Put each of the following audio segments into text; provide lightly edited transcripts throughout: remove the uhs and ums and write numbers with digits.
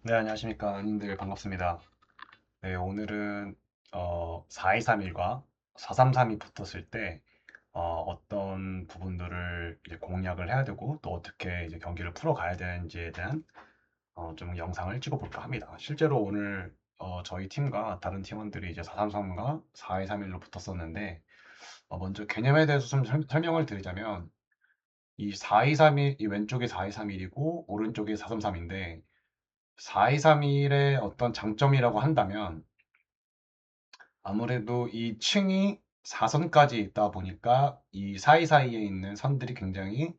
네, 안녕하십니까. 님들 반갑습니다. 네, 오늘은 4231과 4332 붙었을 때 어떤 부분들을 이제 공략을 해야 되고 또 어떻게 이제 경기를 풀어가야 되는지에 대한 좀 영상을 찍어볼까 합니다. 실제로 오늘 저희 팀과 다른 팀원들이 이제 433과 4231로 붙었었는데 먼저 개념에 대해서 좀 설명을 드리자면 이 4231, 이 왼쪽이 4231이고 오른쪽이 433인데 4231의 어떤 장점이라고 한다면 아무래도 이 층이 4선까지 있다 보니까 이 사이사이에 있는 선들이 굉장히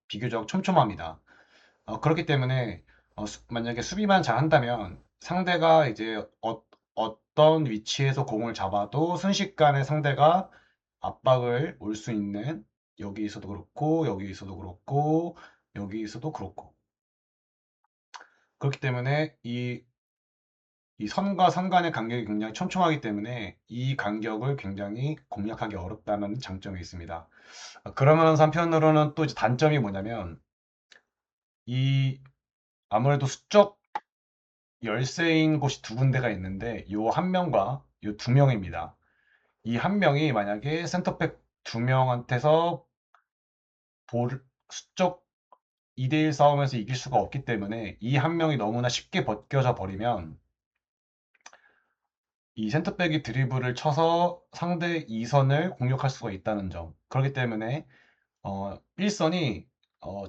비교적 촘촘합니다. 그렇기 때문에 만약에 수비만 잘한다면 상대가 이제 어떤 위치에서 공을 잡아도 순식간에 상대가 압박을 올 수 있는 여기에서도 그렇고 여기에서도 그렇고 여기에서도 그렇고 그렇기 때문에 이 선과 선 간의 간격이 굉장히 촘촘하기 때문에 이 간격을 굉장히 공략하기 어렵다는 장점이 있습니다. 그러면서 한편으로는 또 이제 단점이 뭐냐면 이 아무래도 수적 열세인 곳이 두 군데가 있는데 요 한 명과 요 두 명입니다. 이 한 명이 만약에 센터백 두 명한테서 수적 2대1 싸움에서 이길 수가 없기 때문에 이 한 명이 너무나 쉽게 벗겨져 버리면 이 센터백이 드리블을 쳐서 상대 2선을 공격할 수가 있다는 점. 그렇기 때문에 1선이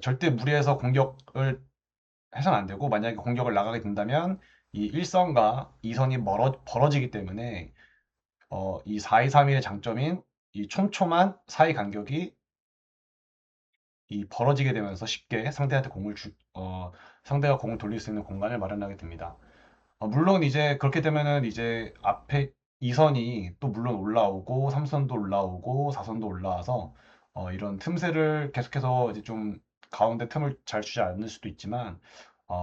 절대 무리해서 공격을 해서는 안 되고 만약에 공격을 나가게 된다면 이 1선과 2선이 벌어지기 때문에 이 4-2-3-1의 장점인 이 촘촘한 사이 간격이 이 벌어지게 되면서 쉽게 상대가 공을 돌릴 수 있는 공간을 마련하게 됩니다. 물론 이제 그렇게 되면은 이제 앞에 2선이 또 물론 올라오고 3선도 올라오고 4선도 올라와서 이런 틈새를 계속해서 이제 좀 가운데 틈을 잘 주지 않을 수도 있지만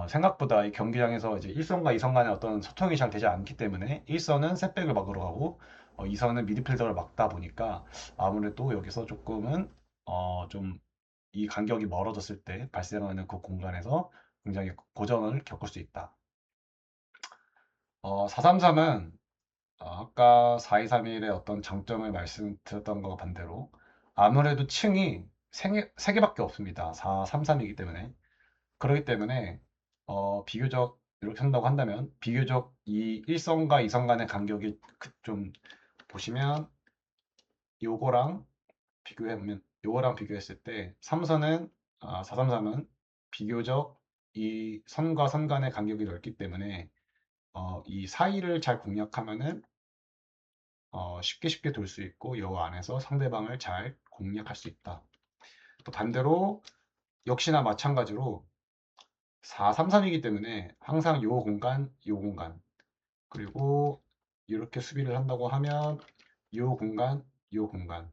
생각보다 이 경기장에서 이제 1선과 2선 간의 어떤 소통이 잘 되지 않기 때문에 1선은 set백을 막으러 가고 2선은 미드필더를 막다 보니까 아무래도 여기서 조금은 좀 이 간격이 멀어졌을 때 발생하는 그 공간에서 굉장히 고전을 겪을 수 있다. 433은 아까 4231의 어떤 장점을 말씀드렸던 것과 반대로 아무래도 층이 3개밖에 없습니다. 433이기 때문에. 그렇기 때문에 비교적 이렇게 한다고 한다면 비교적 이 1선과 2선 간의 간격이 좀 보시면 요거랑 요거랑 비교했을 때 3선은 433은 비교적 이 선과 선 간의 간격이 넓기 때문에 이 사이를 잘 공략하면은 쉽게 돌 수 있고 여 안에서 상대방을 잘 공략할 수 있다. 또 반대로 역시나 마찬가지로 4-3-3이기 때문에 항상 요 공간, 요 공간 그리고 이렇게 수비를 한다고 하면 요 공간, 요 공간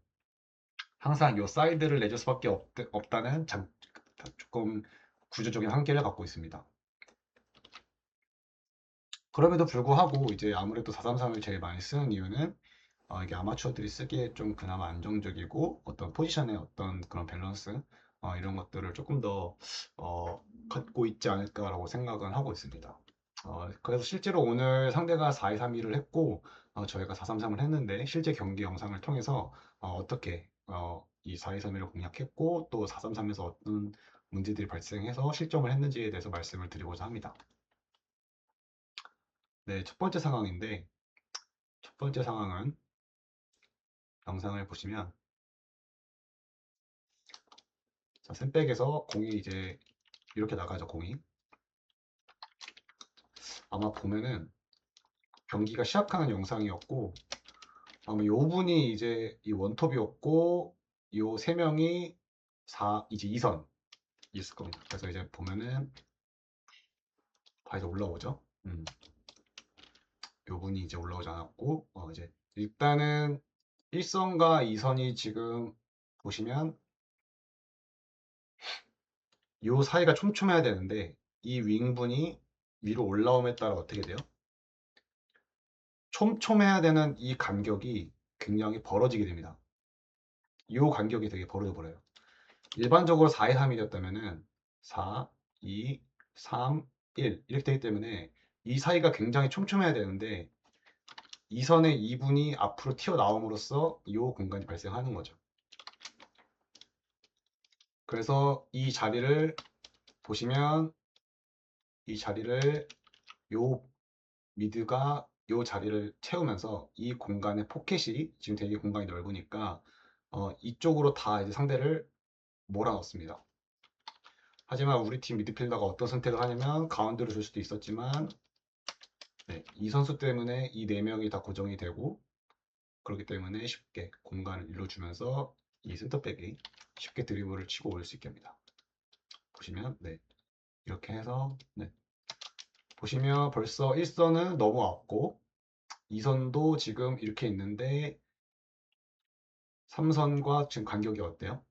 항상 요 사이드를 내줄 수밖에 없다는 조금 구조적인 한계를 갖고 있습니다. 그럼에도 불구하고 이제 아무래도 433을 제일 많이 쓰는 이유는 이게 아마추어들이 쓰기에 좀 그나마 안정적이고 어떤 포지션의 어떤 그런 밸런스 이런 것들을 조금 더 갖고 있지 않을까라고 생각은 하고 있습니다. 그래서 실제로 오늘 상대가 4-2-3-1을 했고 저희가 4-3-3을 했는데 실제 경기 영상을 통해서 어떻게 이 4-2-3-1을 공략했고 또 4-3-3에서 어떤 문제들이 발생해서 실점을 했는지에 대해서 말씀을 드리고자 합니다. 네, 첫 번째 상황인데 첫 번째 상황은 영상을 보시면 자, 샌백에서 공이 이제 이렇게 나가죠, 공이. 아마 보면은 경기가 시작하는 영상이었고, 아마 요 분이 이제 이 원톱이었고, 요 세 명이 이제 2선 있을 겁니다. 그래서 이제 보면은 다 이제 올라오죠. 요 분이 이제 올라오지 않았고, 이제 일단은 1선과 2선이 지금 보시면 요 사이가 촘촘해야 되는데, 이 윙분이 위로 올라옴에 따라 어떻게 돼요? 촘촘해야 되는 이 간격이 굉장히 벌어지게 됩니다. 이 간격이 되게 벌어져 버려요. 일반적으로 4-2-3이었다면은 4, 2, 3, 1 이렇게 되기 때문에 이 사이가 굉장히 촘촘해야 되는데 이 선의 2분이 앞으로 튀어나옴으로써 이 공간이 발생하는 거죠. 그래서 이 자리를 보시면 이 자리를 요 미드가 요 자리를 채우면서 이 공간의 포켓이 지금 되게 공간이 넓으니까 이쪽으로 다 이제 상대를 몰아넣습니다. 하지만 우리 팀 미드필더가 어떤 선택을 하냐면 가운데로 줄 수도 있었지만 네, 이 선수 때문에 이 네 명이 다 고정이 되고 그렇기 때문에 쉽게 공간을 일러주면서 이 센터백이 쉽게 드리블을 치고 올 수 있게 합니다. 보시면 네, 이렇게 해서 네, 보시면 벌써 1선은 넘어왔고 2선도 지금 이렇게 있는데 3선과 지금 간격이 어때요?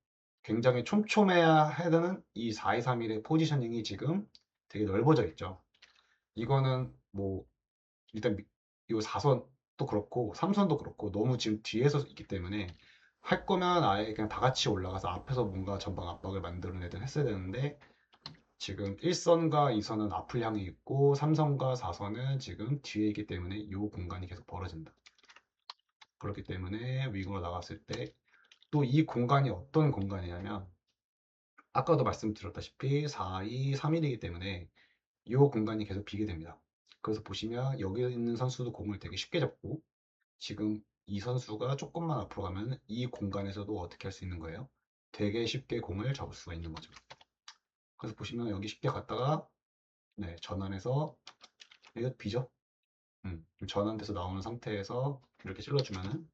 굉장히 촘촘해야 되는 이 4-2-3-1의 포지셔닝이 지금 되게 넓어져 있죠. 이거는 뭐 일단 이 4선도 그렇고 3선도 그렇고 너무 지금 뒤에서 있기 때문에 할 거면 아예 그냥 다 같이 올라가서 앞에서 뭔가 전방 압박을 만들어내든 했어야 되는데 지금 1선과 2선은 앞을 향해 있고 3선과 4선은 지금 뒤에 있기 때문에 이 공간이 계속 벌어진다. 그렇기 때문에 윙으로 나갔을 때 또 이 공간이 어떤 공간이냐면 아까도 말씀드렸다시피 4-2-3-1이기 때문에 이 공간이 계속 비게 됩니다. 그래서 보시면 여기 있는 선수도 공을 되게 쉽게 잡고 지금 이 선수가 조금만 앞으로 가면 이 공간에서도 어떻게 할 수 있는 거예요? 되게 쉽게 공을 잡을 수가 있는 거죠. 그래서 보시면 여기 쉽게 갔다가 네, 전환해서 이거 비죠? 전환돼서 나오는 상태에서 이렇게 찔러주면은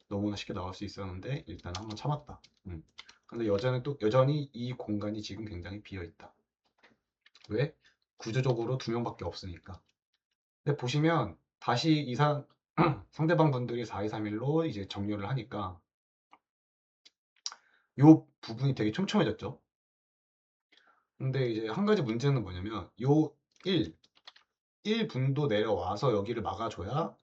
너무나 쉽게 나올 수 있었는데 일단 한번 참았다. 근데 여전히 이 공간이 지금 굉장히 비어 있다. 왜? 구조적으로 두 명밖에 없으니까. 근데 보시면 다시 이상 상대방 분들이 4-2-3-1로 이제 정렬을 하니까 이 부분이 되게 촘촘해졌죠. 근데 이제 한 가지 문제는 뭐냐면 요 1분도 내려와서 여기를 막아줘야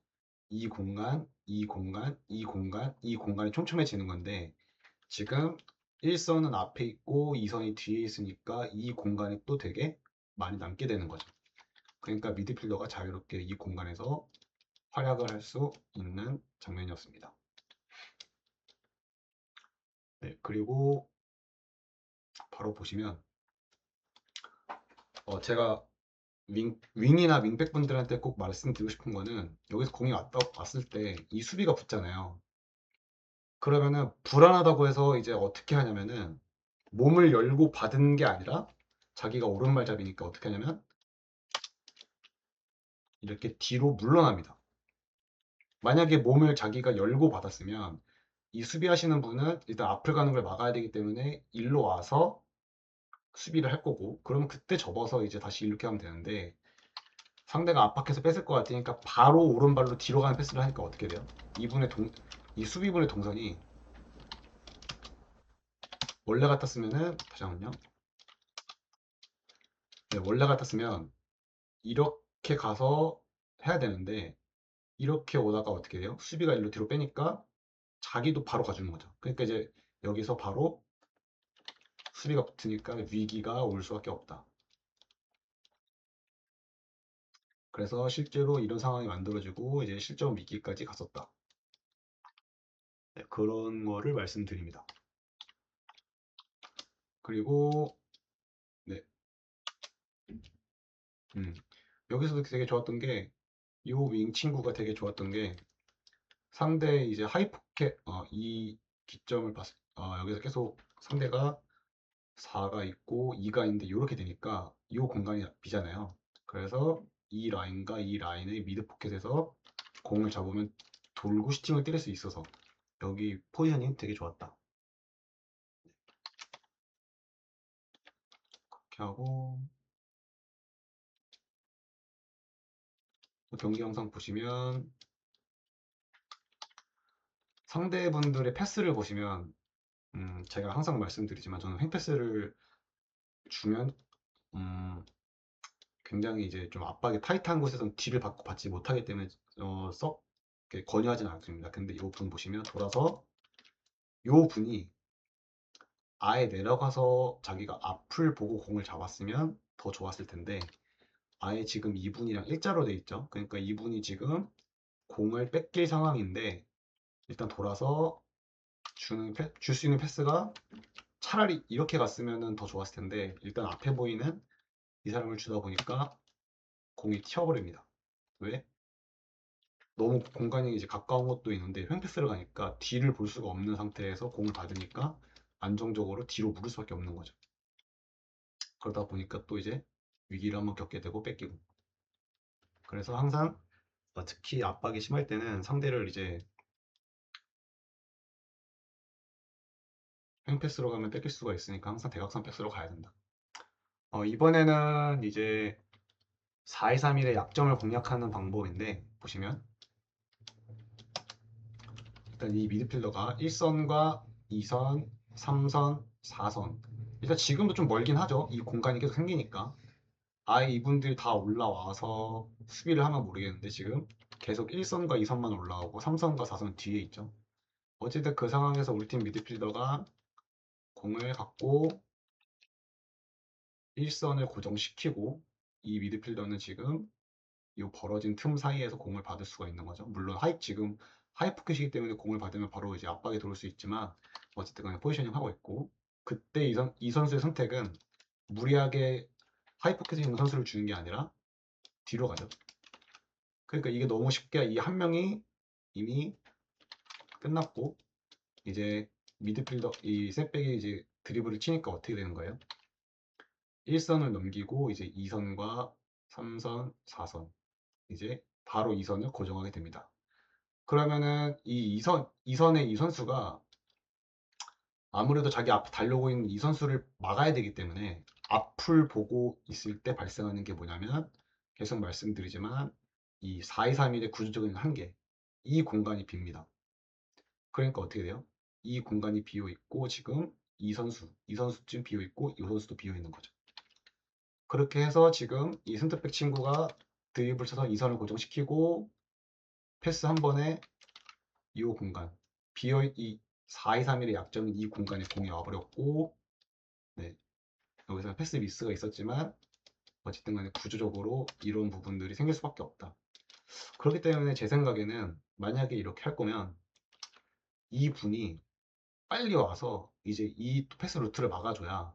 이 공간, 이 공간, 이 공간, 이 공간이 촘촘해지는 건데 지금 1선은 앞에 있고 2선이 뒤에 있으니까 이 공간이 또 되게 많이 남게 되는 거죠. 그러니까 미드필더가 자유롭게 이 공간에서 활약을 할 수 있는 장면이었습니다. 네, 그리고 바로 보시면 제가 윙이나 윙백 분들한테 꼭 말씀드리고 싶은 거는 여기서 공이 왔을 때 이 수비가 붙잖아요. 그러면은 불안하다고 해서 이제 어떻게 하냐면은 몸을 열고 받은 게 아니라 자기가 오른발잡이니까 어떻게 하냐면 이렇게 뒤로 물러납니다. 만약에 몸을 자기가 열고 받았으면 이 수비하시는 분은 일단 앞을 가는 걸 막아야 되기 때문에 일로 와서 수비를 할 거고 그러면 그때 접어서 이제 다시 이렇게 하면 되는데 상대가 압박해서 뺏을 것 같으니까 바로 오른발로 뒤로 가는 패스를 하니까 어떻게 돼요? 이 수비분의 동선이 원래 같았으면은 다시 한번요. 네, 원래 같았으면 이렇게 가서 해야 되는데 이렇게 오다가 어떻게 돼요? 수비가 일로 뒤로 빼니까 자기도 바로 가주는 거죠. 그러니까 이제 여기서 바로 수비가 붙으니까 위기가 올 수밖에 없다. 그래서 실제로 이런 상황이 만들어지고 이제 실점 위기까지 갔었다. 네, 그런 거를 말씀드립니다. 그리고 네, 여기서도 되게 좋았던 게 이 윙 친구가 되게 좋았던 게 상대 이제 하이포켓 이 기점을 여기서 계속 상대가 4가 있고 2가 있는데 이렇게 되니까 이 공간이 비잖아요. 그래서 이 라인과 이 라인의 미드 포켓에서 공을 잡으면 돌고 슈팅을 때릴 수 있어서 여기 포지셔닝 되게 좋았다. 이렇게 하고 경기 영상 보시면 상대분들의 패스를 보시면 제가 항상 말씀드리지만 저는 횡패스를 주면 굉장히 이제 좀 압박이 타이트한 곳에서는 뒤를 받지 못하기 때문에 썩 이렇게 권유하지는 않습니다. 근데 이 분 보시면 돌아서 이 분이 아예 내려가서 자기가 앞을 보고 공을 잡았으면 더 좋았을 텐데 아예 지금 2분이랑 일자로 돼 있죠. 그러니까 2분이 지금 공을 뺏길 상황인데 일단 돌아서 줄 수 있는 패스가 차라리 이렇게 갔으면 더 좋았을 텐데 일단 앞에 보이는 이 사람을 주다 보니까 공이 튀어버립니다. 왜? 너무 공간이 이제 가까운 것도 있는데 횡패스를 가니까 뒤를 볼 수가 없는 상태에서 공을 받으니까 안정적으로 뒤로 물을 수밖에 없는 거죠. 그러다 보니까 또 이제 위기를 한번 겪게 되고 뺏기고. 그래서 항상 특히 압박이 심할 때는 상대를 이제 횡패스로 가면 뺏길 수가 있으니까 항상 대각선 패스로 가야 된다. 이번에는 이제 4-2-3-1의 약점을 공략하는 방법인데 보시면 일단 이 미드필더가 1선과 2선, 3선, 4선 일단 지금도 좀 멀긴 하죠. 이 공간이 계속 생기니까 아예 이분들이 다 올라와서 수비를 하면 모르겠는데 지금 계속 1선과 2선만 올라오고 3선과 4선 뒤에 있죠. 어쨌든 그 상황에서 우리 팀 미드필더가 공을 갖고 1선을 고정시키고 이 미드필더는 지금 이 벌어진 틈 사이에서 공을 받을 수가 있는 거죠. 물론 지금 하이포켓이기 때문에 공을 받으면 바로 이제 압박에 들어올 수 있지만 어쨌든 간에 포지셔닝 하고 있고 그때 이 선수의 선택은 무리하게 하이포켓에 있는 선수를 주는 게 아니라 뒤로 가죠. 그러니까 이게 너무 쉽게 이 한 명이 이미 끝났고 이제 미드필더 이 셋백이 이제 드리블을 치니까 어떻게 되는 거예요? 1선을 넘기고 이제 2선과 3선, 4선 이제 바로 2선을 고정하게 됩니다. 그러면은 이 2선의 이 선수가 아무래도 자기 앞에 달려오고 있는 이 선수를 막아야 되기 때문에 앞을 보고 있을 때 발생하는 게 뭐냐면 계속 말씀드리지만 이 4-2-3-1의 구조적인 한계 이 공간이 빕니다. 그러니까 어떻게 돼요? 이 공간이 비어 있고 지금 이 선수쯤 비어 있고 이 선수도 비어 있는 거죠. 그렇게 해서 지금 이 센터백 친구가 드리블 쳐서 2선을 고정시키고 패스 한 번에 이 공간 비어 이 4-2-3-1의 약점인 이 공간에 공이 와버렸고 네, 여기서 패스 미스가 있었지만 어쨌든 간에 구조적으로 이런 부분들이 생길 수밖에 없다. 그렇기 때문에 제 생각에는 만약에 이렇게 할 거면 이 분이 빨리 와서 이제 이 패스 루트를 막아줘야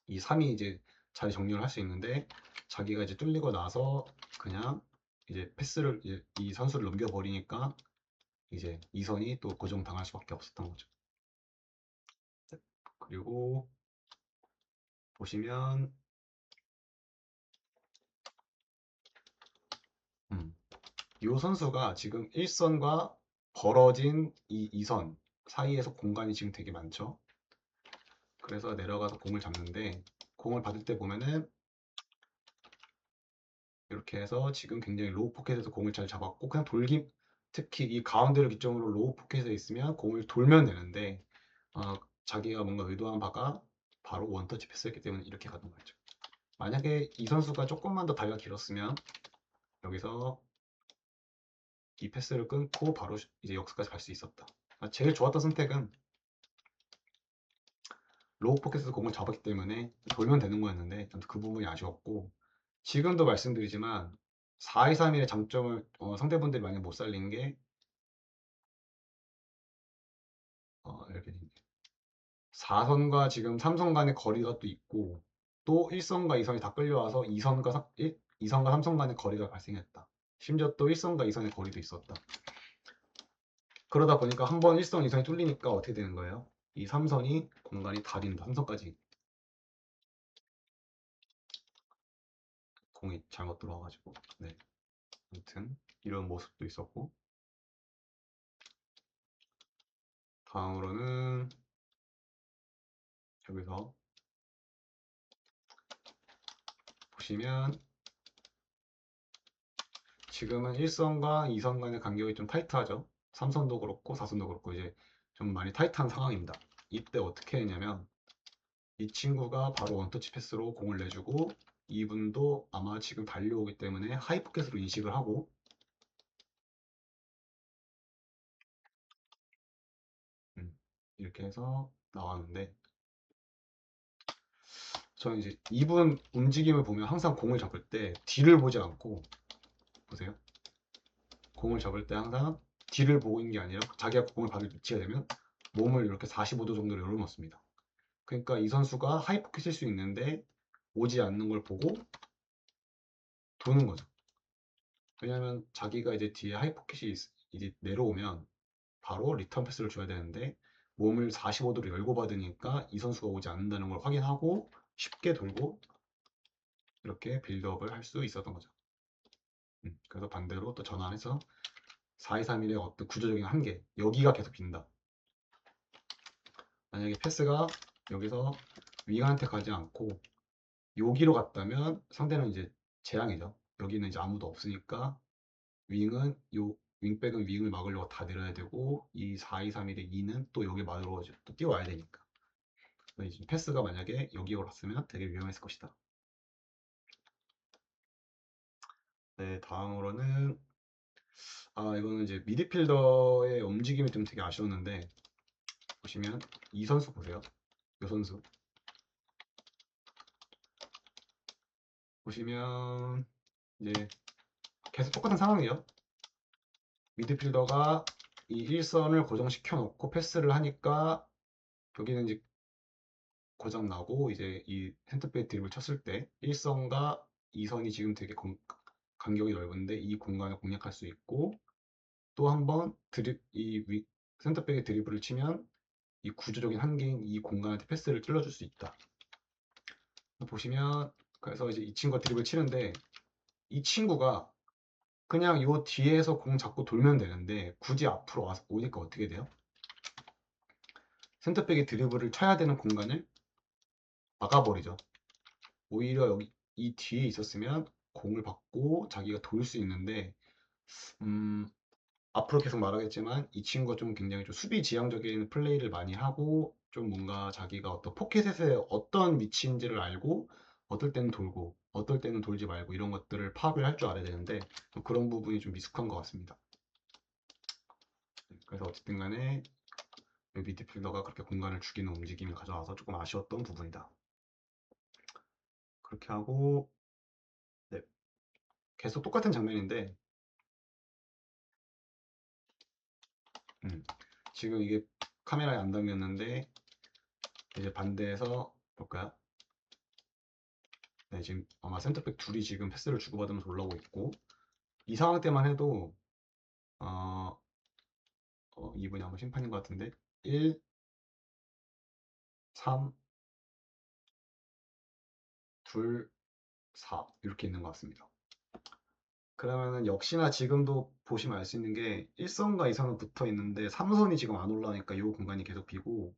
이 3이 이제 자리 정리를 할 수 있는데 자기가 이제 뚫리고 나서 그냥 이제 패스를 이제 이 선수를 넘겨버리니까 이제 이선이 또 고정당할 수밖에 없었던 거죠. 그리고 보시면 이 선수가 지금 1선과 벌어진 이 2선 사이에서 공간이 지금 되게 많죠. 그래서 내려가서 공을 잡는데 공을 받을 때 보면은 이렇게 해서 지금 굉장히 로우 포켓에서 공을 잘 잡았고 그냥 특히 이 가운데를 기점으로 로우 포켓에 있으면 공을 돌면 되는데 어, 자기가 뭔가 의도한 바가 바로 원터치 패스였기 때문에 이렇게 가는 거죠. 만약에 이 선수가 조금만 더 다리가 길었으면 여기서 이 패스를 끊고 바로 이제 역습까지 갈 수 있었다. 제일 좋았던 선택은 로우 포켓에서 공을 잡았기 때문에 돌면 되는 거였는데 그 부분이 아쉬웠고 지금도 말씀드리지만 4-2-3-1의 장점을 상대분들이 많이 못 살린 게 이렇게 4선과 지금 3선 간의 거리가 또 있고 또 1선과 2선이 다 끌려와서 2선과 3선 간의 거리가 발생했다. 심지어 또 1선과 2선의 거리도 있었다. 그러다 보니까 한번 1선, 2선이 뚫리니까 어떻게 되는 거예요? 이 3선이 공간이 다 빈다. 3선까지 공이 잘못 들어와가지고 네. 아무튼 이런 모습도 있었고 다음으로는 여기서 보시면 지금은 1선과 2선 간의 간격이 좀 타이트하죠. 3선도 그렇고 4선도 그렇고 이제 좀 많이 타이트한 상황입니다. 이때 어떻게 했냐면 이 친구가 바로 원터치 패스로 공을 내주고 이분도 아마 지금 달려오기 때문에 하이포켓으로 인식을 하고 이렇게 해서 나왔는데 저는 이제 이분 움직임을 보면 항상 공을 잡을 때 뒤를 보지 않고, 보세요. 공을 잡을 때 항상 뒤를 보고 있는 게 아니라 자기가 공을 받을 위치가 되면 몸을 이렇게 45도 정도로 열어놓습니다. 그러니까 이 선수가 하이포켓일 수 있는데 오지 않는 걸 보고 도는 거죠. 왜냐하면 자기가 이제 뒤에 하이포켓이 이제 내려오면 바로 리턴 패스를 줘야 되는데 몸을 45도로 열고 받으니까 이 선수가 오지 않는다는 걸 확인하고 쉽게 돌고 이렇게 빌드업을 할 수 있었던 거죠. 그래서 반대로 또 전환해서 4-2-3-1의 어떤 구조적인 한계, 여기가 계속 빈다. 만약에 패스가 여기서 윙한테 가지 않고 여기로 갔다면 상대는 이제 재앙이죠. 여기는 이제 아무도 없으니까 윙은 요 윙백은 윙을 막으려고 다 내려야 되고 이 4-2-3-1의 2는 또 여기 막으러 또 뛰어와야 되니까. 이제 패스가 만약에 여기로 갔으면 되게 위험했을 것이다. 네, 다음으로는 이거는 이제 미드필더의 움직임이 좀 되게 아쉬웠는데 보시면 이 선수 보세요. 이 선수 보시면 이제 계속 똑같은 상황이에요. 미드필더가 이 일선을 고정시켜 놓고 패스를 하니까 여기는 이제 고장 나고 이제 이 센터백 드립을 쳤을 때 1선과 2선이 지금 되게 간격이 넓은데 이 공간을 공략할 수 있고 또 한 번 센터백의 드리블을 치면 이 구조적인 한계인 이 공간한테 패스를 찔러줄 수 있다. 보시면 그래서 이제 이 친구가 드리블 치는데 이 친구가 그냥 요 뒤에서 공 잡고 돌면 되는데 굳이 앞으로 와서 오니까 어떻게 돼요? 센터백이 드리블을 쳐야 되는 공간을 막아버리죠. 오히려 여기 이 뒤에 있었으면 공을 받고 자기가 돌 수 있는데 음, 앞으로 계속 말하겠지만 이 친구가 좀 굉장히 좀 수비 지향적인 플레이를 많이 하고 좀 뭔가 자기가 어떤 포켓에 어떤 위치인지를 알고 어떨 때는 돌고 어떨 때는 돌지 말고 이런 것들을 파악을 할 줄 알아야 되는데 그런 부분이 좀 미숙한 것 같습니다. 그래서 어쨌든 간에 미드필더가 그렇게 공간을 죽이는 움직임을 가져와서 조금 아쉬웠던 부분이다. 그렇게 하고 네, 계속 똑같은 장면인데 지금 이게 카메라에 안 담겼는데 이제 반대에서 볼까요? 네, 지금 아마 센터백 둘이 지금 패스를 주고받으면서 올라오고 있고 이 상황 때만 해도 어, 이분이 아마 심판인 것 같은데 1, 3, 2, 4 이렇게 있는 것 같습니다. 그러면은 역시나 지금도 보시면 알 수 있는 게 1선과 2선은 붙어 있는데 3선이 지금 안 올라오니까 이 공간이 계속 비고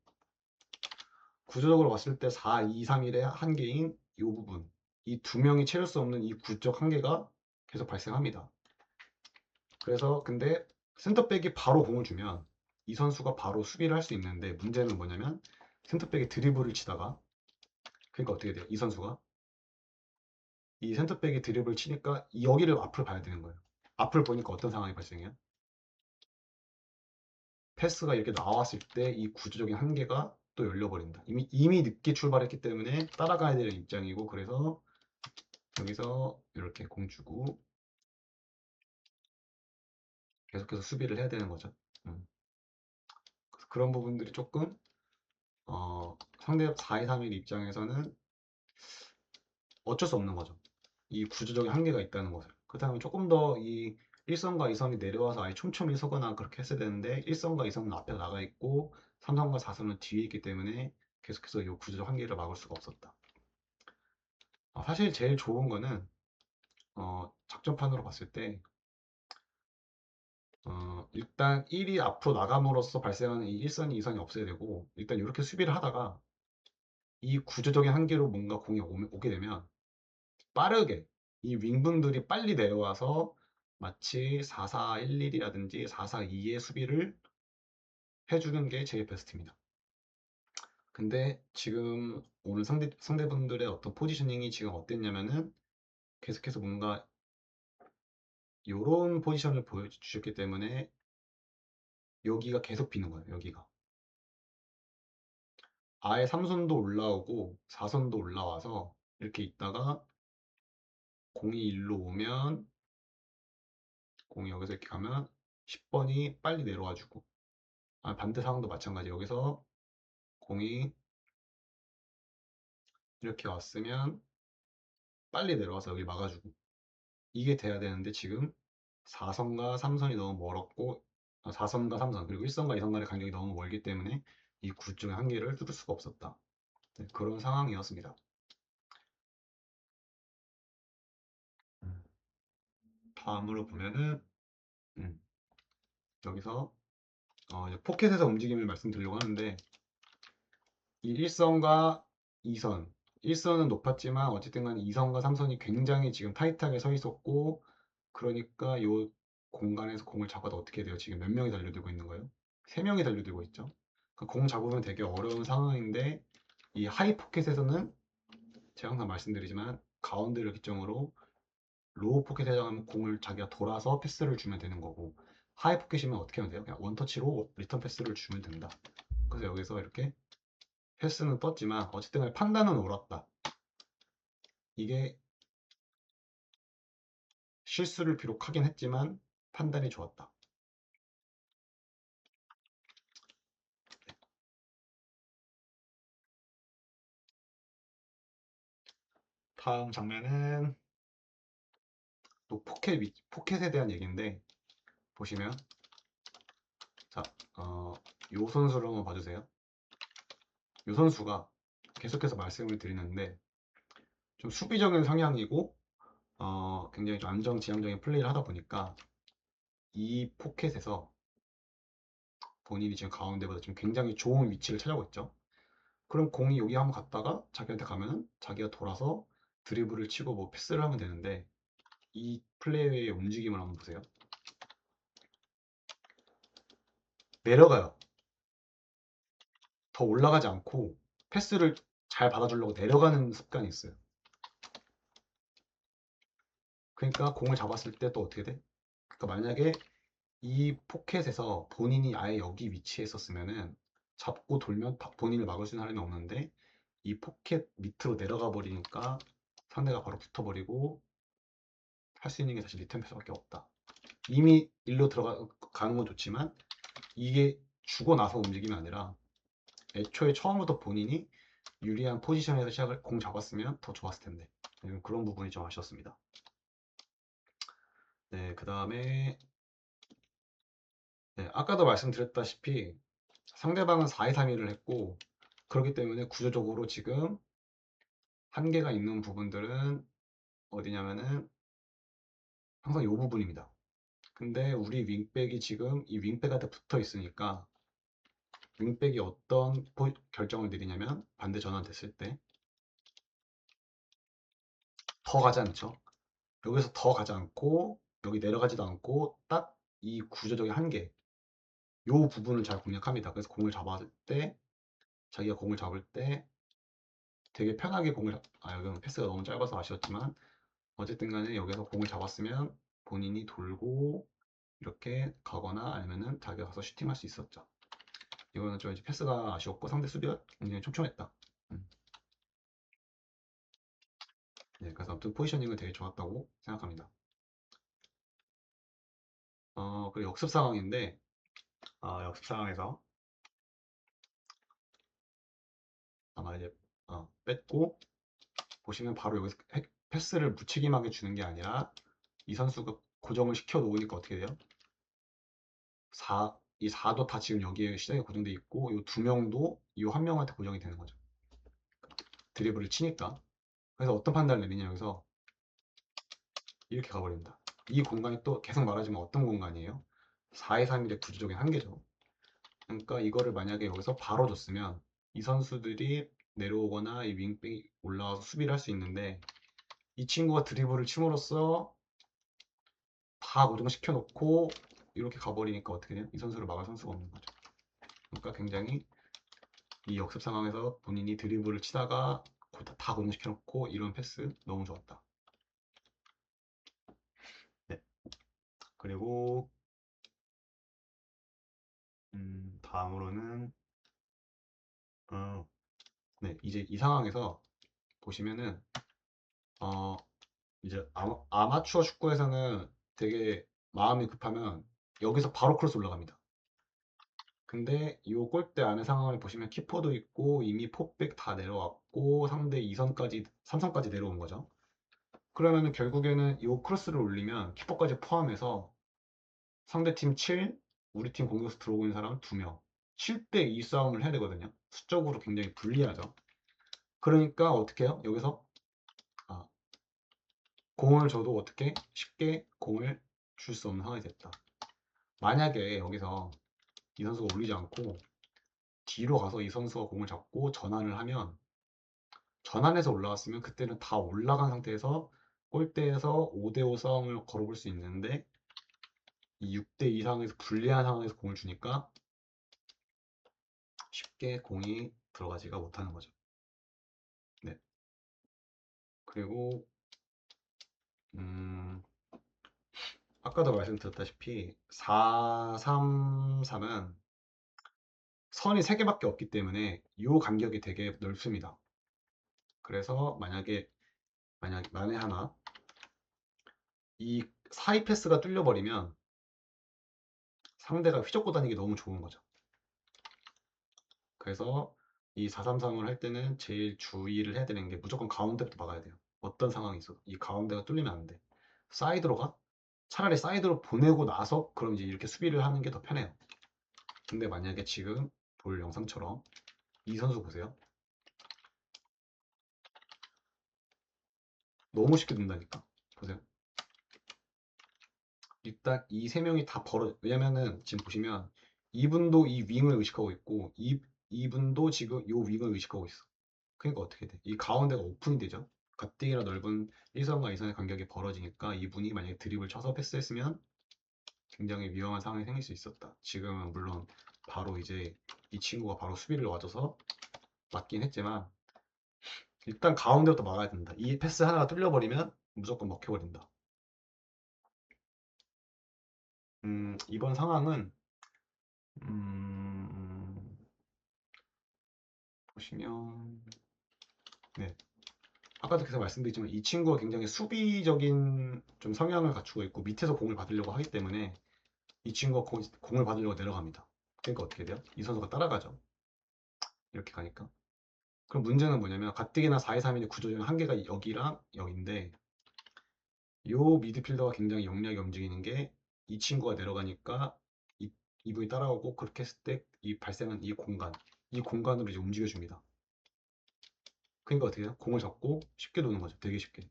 구조적으로 봤을 때 4, 2, 3일의 한계인 이 부분 이 두 명이 채울 수 없는 이 구적 한계가 계속 발생합니다. 그래서 근데 센터백이 바로 공을 주면 이 선수가 바로 수비를 할 수 있는데 문제는 뭐냐면 센터백이 드리블을 치다가 그러니까 어떻게 돼요? 이 선수가 이 센터백이 드리블을 치니까 여기를 앞을 봐야 되는 거예요. 앞을 보니까 어떤 상황이 발생해요? 패스가 이렇게 나왔을 때 이 구조적인 한계가 또 열려버린다. 이미 늦게 출발했기 때문에 따라가야 되는 입장이고 그래서 여기서 이렇게 공 주고 계속해서 수비를 해야 되는 거죠. 그런 부분들이 조금 상대 4-2-3-1 입장에서는 어쩔 수 없는 거죠. 이 구조적인 한계가 있다는 것을. 그렇다면 조금 더 이 1선과 2선이 내려와서 아예 촘촘히 서거나 그렇게 했어야 되는데 1선과 2선은 앞에 나가 있고 3선과 4선은 뒤에 있기 때문에 계속해서 이 구조적 한계를 막을 수가 없었다. 사실 제일 좋은 거는 작전판으로 봤을 때 일단 1이 앞으로 나감으로써 발생하는 이 1선이 2선이 없어야 되고 일단 이렇게 수비를 하다가 이 구조적인 한계로 뭔가 공이 오게 되면 빠르게 이 윙분들이 빨리 내려와서 마치 4-4-1-1이라든지 4-4-2의 수비를 해주는 게 제일 베스트입니다. 근데 지금 오늘 상대분들의 어떤 포지셔닝이 지금 어땠냐면은 계속해서 뭔가 이런 포지션을 보여주셨기 때문에 여기가 계속 비는 거예요. 여기가. 아예 3선도 올라오고 4선도 올라와서 이렇게 있다가 공이 일로 오면 공이 여기서 이렇게 가면 10번이 빨리 내려와주고 반대 상황도 마찬가지 여기서 공이 이렇게 왔으면 빨리 내려와서 여기 막아주고 이게 돼야 되는데 지금 4선과 3선이 너무 멀었고 4선과 3선 그리고 1선과 2선 간의 간격이 너무 멀기 때문에 이 구 중에 한 개를 뚫을 수가 없었다. 네, 그런 상황이었습니다. 음. 다음으로 보면은 음, 여기서 이제 포켓에서 움직임을 말씀드리려고 하는데 이 1선과 2선 1선은 높았지만 어쨌든 간에 2선과 3선이 굉장히 지금 타이트하게 서 있었고 그러니까 이 공간에서 공을 잡아도 어떻게 돼요? 지금 몇 명이 달려들고 있는 거예요? 3명이 달려들고 있죠. 공 잡으면 되게 어려운 상황인데 이 하이 포켓에서는 제가 항상 말씀드리지만 가운데를 기점으로 로우 포켓에 해당하면 공을 자기가 돌아서 패스를 주면 되는 거고 하이 포켓이면 어떻게 하면 돼요? 그냥 원터치로 리턴 패스를 주면 된다. 그래서 여기서 이렇게 패스는 떴지만 어쨌든 간에 판단은 옳았다. 이게 실수를 비록 하긴 했지만 판단이 좋았다. 다음 장면은 또 포켓에 대한 얘기인데 보시면 자, 요 선수를 한번 봐주세요. 요 선수가 계속해서 말씀을 드리는데 좀 수비적인 성향이고 굉장히 좀 안정지향적인 플레이를 하다 보니까 이 포켓에서 본인이 지금 가운데보다 지금 굉장히 좋은 위치를 찾아오고 있죠. 그럼 공이 여기 한번 갔다가 자기한테 가면은 자기가 돌아서 드리블을 치고 뭐 패스를 하면 되는데 이 플레이의 움직임을 한번 보세요. 내려가요. 더 올라가지 않고 패스를 잘 받아주려고 내려가는 습관이 있어요. 그러니까 공을 잡았을 때 또 어떻게 돼? 그러니까 만약에 이 포켓에서 본인이 아예 여기 위치에 있었으면은 잡고 돌면 본인을 막을 수 있는 사람이 없는데 이 포켓 밑으로 내려가 버리니까 상대가 바로 붙어버리고 할 수 있는 게 사실 리턴 패스밖에 없다. 이미 일로 들어가는 건 좋지만 이게 주고 나서 움직임이 아니라 애초에 처음부터 본인이 유리한 포지션에서 시작을 공 잡았으면 더 좋았을 텐데 그런 부분이 좀 아쉬웠습니다. 네, 그 다음에 네, 아까도 말씀드렸다시피 상대방은 4-2-3-1을 했고 그렇기 때문에 구조적으로 지금 한계가 있는 부분들은 어디냐면은 항상 이 부분입니다. 근데 우리 윙백이 지금 이 윙백한테 붙어 있으니까 윙백이 어떤 결정을 내리냐면 반대 전환 됐을 때 더 가지 않죠. 여기서 더 가지 않고 여기 내려가지도 않고 딱 이 구조적인 한계 요 부분을 잘 공략합니다. 그래서 공을 잡았을 때 자기가 공을 잡을 때 되게 편하게 여기는 패스가 너무 짧아서 아쉬웠지만 어쨌든 간에 여기서 공을 잡았으면 본인이 돌고 이렇게 가거나 아니면은 자기가 가서 슈팅할 수 있었죠. 이거는 좀 이제 패스가 아쉬웠고 상대 수비가 굉장히 촘촘했다. 음. 네, 그래서 아무튼 포지셔닝은 되게 좋았다고 생각합니다. 그리고 역습 상황인데 역습 상황에서 아마 이제 뺐고 보시면 바로 여기서 패스를 무책임하게 주는 게 아니라 이 선수가 고정을 시켜 놓으니까 어떻게 돼요? 이 4도 다 지금 여기에 시작에 고정돼 있고 이 두 명도 이 한 명한테 고정이 되는 거죠. 드리블을 치니까. 그래서 어떤 판단을 내리냐 여기서 이렇게 가버립니다. 이 공간이 또 계속 말하지만 어떤 공간이에요? 4-2-3-1의 구조적인 한계죠. 그러니까 이거를 만약에 여기서 바로 줬으면 이 선수들이 내려오거나 이 윙백이 올라와서 수비를 할 수 있는데 이 친구가 드리블을 침으로써 다 고정시켜 놓고 이렇게 가버리니까 어떻게 돼요? 이 선수를 막을 선수가 없는 거죠. 그러니까 굉장히 이 역습 상황에서 본인이 드리블을 치다가 다 고정시켜 놓고 이런 패스 너무 좋았다. 네. 그리고 다음으로는 이제 이 상황에서 보시면은 어 이제 아마추어 축구에서는 되게 마음이 급하면 여기서 바로 크로스 올라갑니다. 근데 이 골대 안의 상황을 보시면 키퍼도 있고 이미 포백 다 내려왔고 상대 2선까지 3선까지 내려온 거죠. 그러면은 결국에는 이 크로스를 올리면 키퍼까지 포함해서 상대팀 7, 우리 팀 공격수 들어오고 있는 사람 2명 7대 2 싸움을 해야 되거든요. 수적으로 굉장히 불리하죠. 그러니까 어떻게 해요? 여기서 아, 공을 줘도 어떻게 쉽게 공을 줄 수 없는 상황이 됐다. 만약에 여기서 이 선수가 올리지 않고 뒤로 가서 이 선수가 공을 잡고 전환을 하면 전환해서 올라왔으면 그때는 다 올라간 상태에서 골대에서 5대5 싸움을 걸어볼 수 있는데 이 6대2 상황에서 불리한 상황에서 공을 주니까 쉽게 공이 들어가지가 못하는 거죠. 네. 그리고 아까도 말씀드렸다시피 4-3-3은 선이 3개밖에 없기 때문에 이 간격이 되게 넓습니다. 그래서 만에 하나 이 사이 패스가 뚫려버리면 상대가 휘젓고 다니기 너무 좋은 거죠. 그래서 이 4-3-3을 할 때는 제일 주의를 해야 되는 게 무조건 가운데부터 막아야 돼요. 어떤 상황이 있어도 이 가운데가 뚫리면 안 돼. 사이드로 가? 차라리 사이드로 보내고 나서 그럼 이제 이렇게 수비를 하는 게 더 편해요. 근데 만약에 지금 볼 영상처럼 이 선수 보세요. 너무 쉽게 된다니까. 보세요. 일단 이 세 명이 다 왜냐면은 지금 보시면 이분도 이 윙을 의식하고 있고 이분도 지금 이 윙을 의식하고 있어. 그러니까 어떻게 돼? 이 가운데가 오픈이 되죠. 가뜩이나 넓은 1선과 2선의 간격이 벌어지니까 이분이 만약에 드립을 쳐서 패스했으면 굉장히 위험한 상황이 생길 수 있었다. 지금은 물론 바로 이제 이 친구가 바로 수비를 와줘서 맞긴 했지만 일단 가운데부터 막아야 된다. 이 패스 하나가 뚫려버리면 무조건 먹혀버린다. 이번 상황은 음, 보시면 네. 아까도 계속 말씀드렸지만 이 친구가 굉장히 수비적인 좀 성향을 갖추고 있고 밑에서 공을 받으려고 하기 때문에 이 친구가 공을 받으려고 내려갑니다. 그러니까 어떻게 돼요? 이 선수가 따라가죠. 이렇게 가니까. 그럼 문제는 뭐냐면 가뜩이나 4-2-3-1의 구조 중 한 개가 여기랑 여기인데 요 미드필더가 굉장히 영리하게 움직이는 게 이 친구가 내려가니까 이분이 따라오고 그렇게 했을 때 이 발생한 이 공간으로 이제 움직여줍니다. 그러니까 어떻게 해요? 공을 잡고 쉽게 도는 거죠. 되게 쉽게.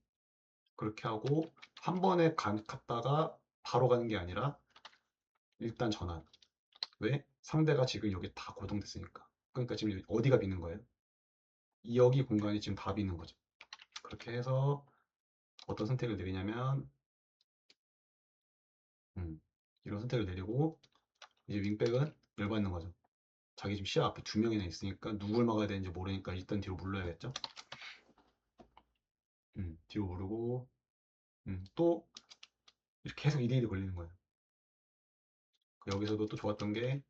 그렇게 하고 한 번에 갔다가 바로 가는 게 아니라 일단 전환. 왜? 상대가 지금 여기 다 고정됐으니까. 그러니까 지금 어디가 비는 거예요? 여기 공간이 지금 다 비는 거죠. 그렇게 해서 어떤 선택을 내리냐면 이런 선택을 내리고 이제 윙백은 열받는 거죠. 자기 지금 시야 앞에 2명이나 있으니까 누굴 막아야 되는지 모르니까 일단 뒤로 물러야겠죠. 뒤로 모르고 또 이렇게 계속 2대1이 걸리는 거예요. 여기서도 또 좋았던 게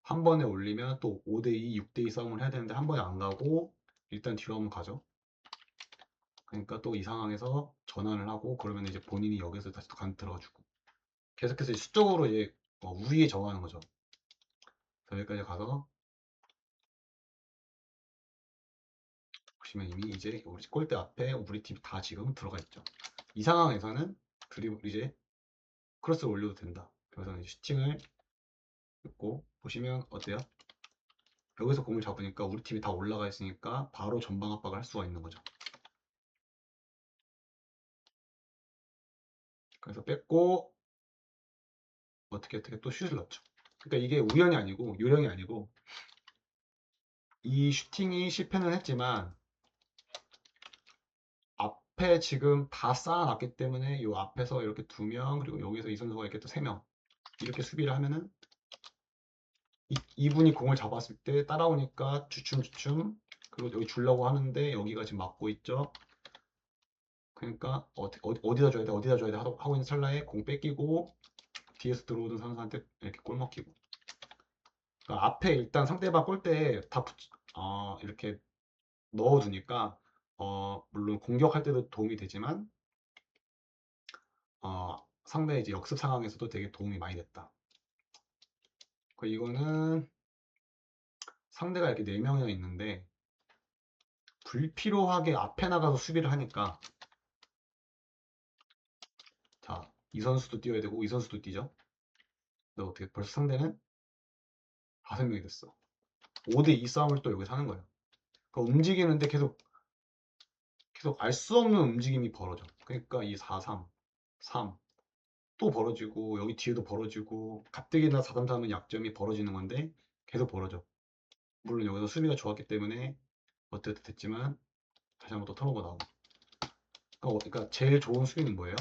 한 번에 올리면 또 5대2, 6대2 싸움을 해야 되는데 한 번에 안 가고 일단 뒤로 한번 가죠. 그러니까 또 이 상황에서 전환을 하고 그러면 이제 본인이 여기서 다시 또 간 들어가주고 계속해서 수적으로 이제 우위에 정하는 거죠. 여기까지 가서 보시면 이미 이제 우리 골대 앞에 우리 팀 다 지금 들어가 있죠. 이 상황에서는 드리블 이제 크로스를 올려도 된다. 그래서 이제 슈팅을 했고 보시면 어때요? 여기서 공을 잡으니까 우리 팀이 다 올라가 있으니까 바로 전방 압박을 할 수가 있는 거죠. 그래서 뺐고 어떻게 또 슛을 넣죠. 그러니까 이게 우연이 아니고 요령이 아니고 이 슈팅이 실패는 했지만 앞에 지금 다 쌓아놨기 때문에 이 앞에서 이렇게 2명 그리고 여기서 이 선수가 이렇게 또 3명 이렇게 수비를 하면은 이분이 공을 잡았을 때 따라오니까 주춤주춤 그리고 여기 주려고 하는데 여기가 지금 막고 있죠. 그러니까 어디다 줘야 돼 어디다 줘야 돼 하고 있는 찰나에 공 뺏기고 뒤에서 들어오는 선수한테 이렇게 골 먹히고 그러니까 앞에 일단 상대방 골대에 다 이렇게 넣어두니까 물론 공격할 때도 도움이 되지만 상대 이제 역습 상황에서도 되게 도움이 많이 됐다. 이거는 상대가 이렇게 4명이나 있는데 불필요하게 앞에 나가서 수비를 하니까 자, 이 선수도 뛰어야 되고 이 선수도 뛰죠. 근데 어떻게 벌써 상대는 5명이 됐어. 5대2 싸움을 또 여기서 하는 거예요. 움직이는데 계속 알 수 없는 움직임이 벌어져. 그러니까 이 4-3, 3 또 벌어지고 여기 뒤에도 벌어지고 가뜩이나 4-3-3은 약점이 벌어지는 건데 계속 벌어져. 물론 여기서 수비가 좋았기 때문에 어떻게 됐지만 다시 한번 또 턴오버 나오고. 그러니까 제일 좋은 수비는 뭐예요?